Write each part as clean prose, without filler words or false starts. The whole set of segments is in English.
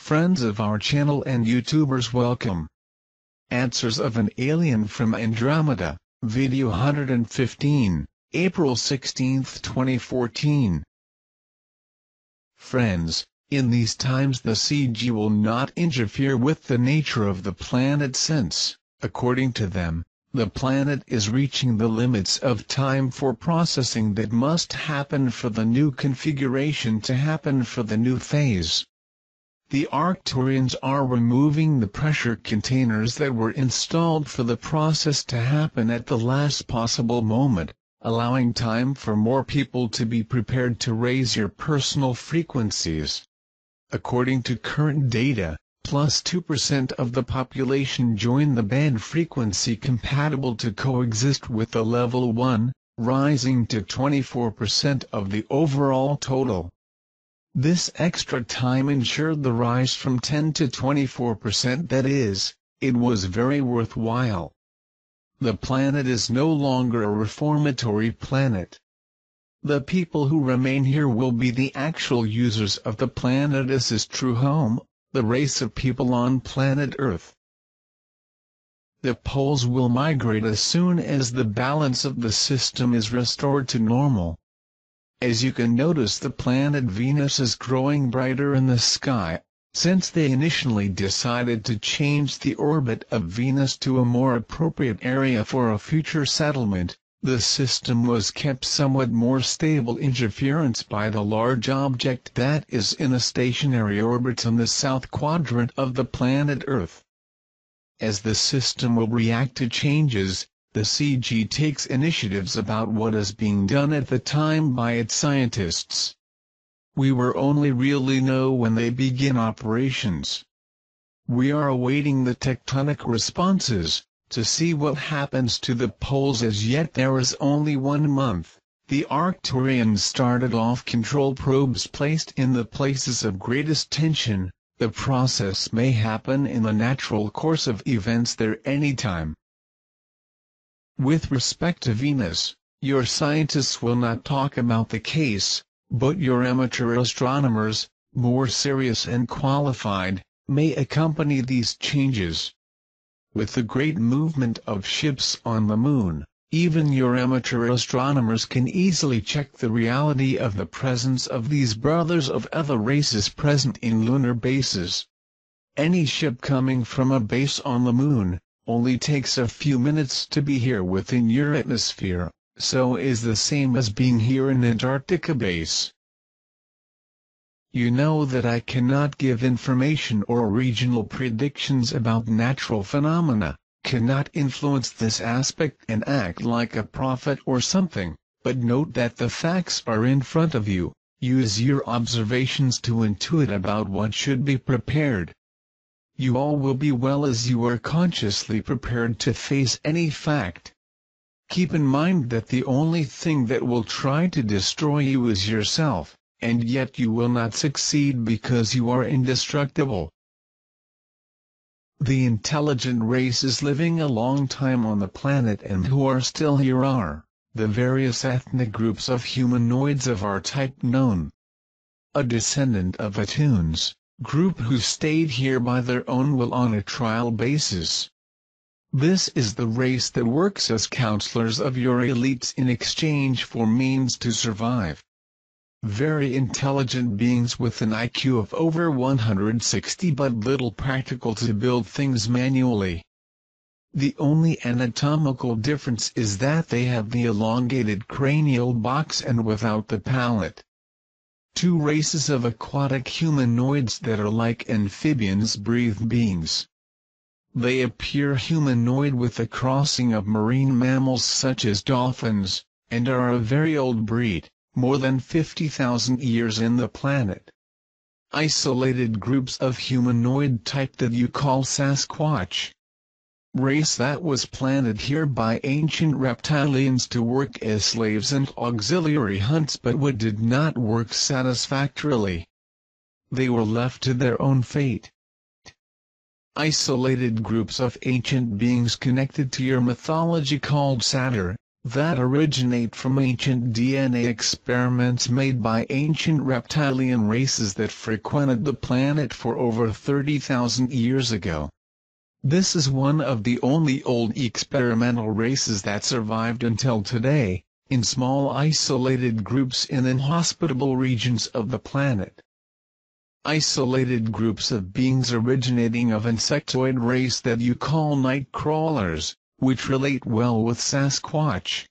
Friends of our channel and YouTubers, welcome. Answers of an Alien from Andromeda, Video 115, April 16, 2014. Friends, in these times the CG will not interfere with the nature of the planet since, according to them, the planet is reaching the limits of time for processing that must happen for the new configuration to happen for the new phase. The Arcturians are removing the pressure containers that were installed for the process to happen at the last possible moment, allowing time for more people to be prepared to raise your personal frequencies. According to current data, plus 2% of the population join the band frequency compatible to coexist with the level 1, rising to 24% of the overall total. This extra time ensured the rise from 10 to 24%. That is, it was very worthwhile. The planet is no longer a reformatory planet. The people who remain here will be the actual users of the planet as its true home, the race of people on planet Earth. The poles will migrate as soon as the balance of the system is restored to normal. As you can notice, the planet Venus is growing brighter in the sky. Since they initially decided to change the orbit of Venus to a more appropriate area for a future settlement, the system was kept somewhat more stable interference by the large object that is in a stationary orbit in the south quadrant of the planet Earth. As the system will react to changes, the CG takes initiatives about what is being done at the time by its scientists. We will only really know when they begin operations. We are awaiting the tectonic responses, to see what happens to the poles. As yet there is only 1 month. The Arcturians started off control probes placed in the places of greatest tension. The process may happen in the natural course of events there anytime. With respect to Venus, your scientists will not talk about the case, but your amateur astronomers, more serious and qualified, may accompany these changes. With the great movement of ships on the Moon, even your amateur astronomers can easily check the reality of the presence of these brothers of other races present in lunar bases. Any ship coming from a base on the Moon only takes a few minutes to be here within your atmosphere, so is the same as being here in Antarctica base. You know that I cannot give information or regional predictions about natural phenomena, cannot influence this aspect and act like a prophet or something, but note that the facts are in front of you. Use your observations to intuit about what should be prepared. You all will be well as you are consciously prepared to face any fact. Keep in mind that the only thing that will try to destroy you is yourself, and yet you will not succeed because you are indestructible. The intelligent races living a long time on the planet and who are still here are the various ethnic groups of humanoids of our type known. A descendant of Atunes group who stayed here by their own will on a trial basis. This is the race that works as counselors of your elites in exchange for means to survive. Very intelligent beings with an IQ of over 160 but little practical to build things manually. The only anatomical difference is that they have the elongated cranial box and without the palate. 2 races of aquatic humanoids that are like amphibians breathe beings. They appear humanoid with a crossing of marine mammals such as dolphins, and are a very old breed, more than 50,000 years in the planet. Isolated groups of humanoid type that you call Sasquatch. Race that was planted here by ancient reptilians to work as slaves and auxiliary hunts, but what did not work satisfactorily. They were left to their own fate. Isolated groups of ancient beings connected to your mythology called Satyr, that originate from ancient DNA experiments made by ancient reptilian races that frequented the planet for over 30,000 years ago. This is one of the only old experimental races that survived until today, in small isolated groups in inhospitable regions of the planet. Isolated groups of beings originating of insectoid race that you call night crawlers, which relate well with Sasquatch.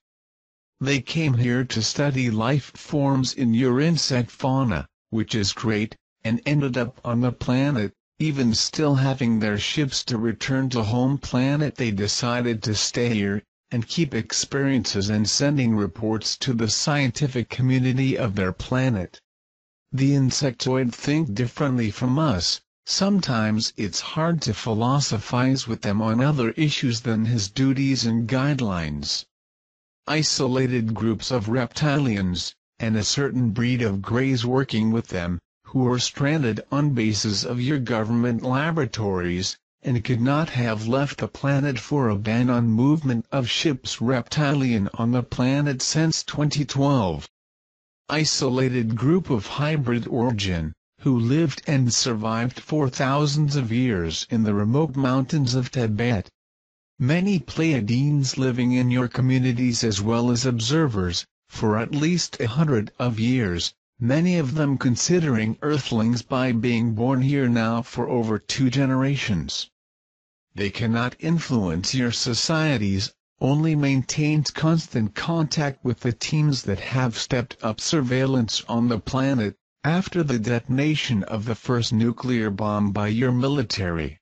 They came here to study life forms in your insect fauna, which is great, and ended up on the planet. Even still having their ships to return to home planet, they decided to stay here, and keep experiences and sending reports to the scientific community of their planet. The insectoid think differently from us. Sometimes it's hard to philosophize with them on other issues than his duties and guidelines. Isolated groups of reptilians, and a certain breed of greys working with them, who are stranded on bases of your government laboratories, and could not have left the planet for a ban on movement of ships reptilian on the planet since 2012. Isolated group of hybrid origin, who lived and survived for thousands of years in the remote mountains of Tibet. Many Pleiadians living in your communities as well as observers, for at least 100 of years, many of them considering Earthlings by being born here now for over 2 generations. They cannot influence your societies, only maintains constant contact with the teams that have stepped up surveillance on the planet, after the detonation of the first nuclear bomb by your military.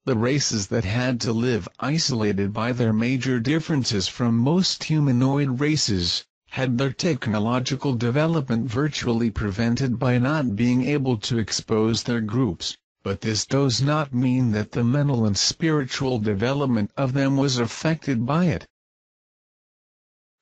The races that had to live isolated by their major differences from most humanoid races, had their technological development virtually prevented by not being able to expose their groups, but this does not mean that the mental and spiritual development of them was affected by it.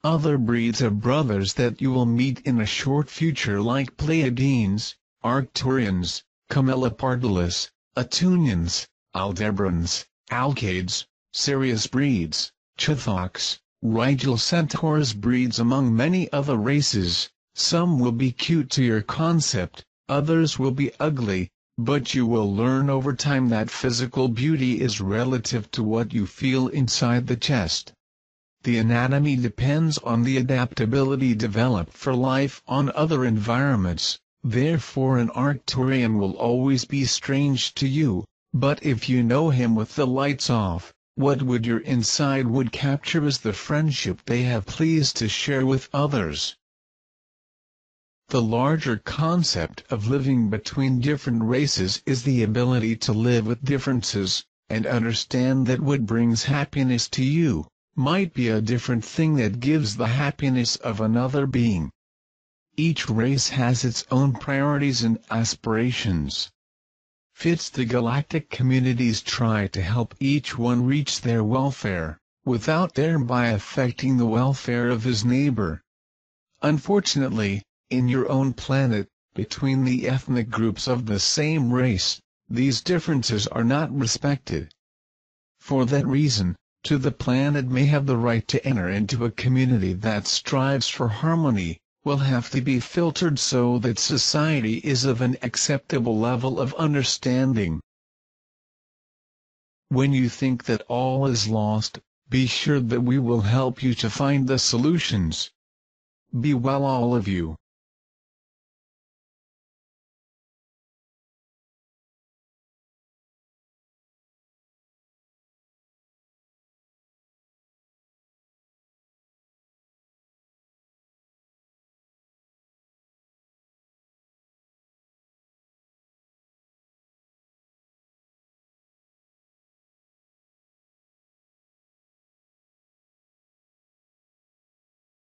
Other breeds of brothers that you will meet in a short future like Pleiadians, Arcturians, Camelopardalis, Atunians, Aldebarans, Alcades, Sirius breeds, Chithoks, Rigel Centaurs breeds among many other races. Some will be cute to your concept, others will be ugly, but you will learn over time that physical beauty is relative to what you feel inside the chest. The anatomy depends on the adaptability developed for life on other environments, therefore an Arcturian will always be strange to you, but if you know him with the lights off, what would your inside would capture is the friendship they have pleased to share with others. The larger concept of living between different races is the ability to live with differences, and understand that what brings happiness to you might be a different thing that gives the happiness of another being. Each race has its own priorities and aspirations. The galactic communities try to help each one reach their welfare, without thereby affecting the welfare of his neighbor. Unfortunately, in your own planet, between the ethnic groups of the same race, these differences are not respected. For that reason, the planet may have the right to enter into a community that strives for harmony, will have to be filtered so that society is of an acceptable level of understanding. When you think that all is lost, be sure that we will help you to find the solutions. Be well all of you.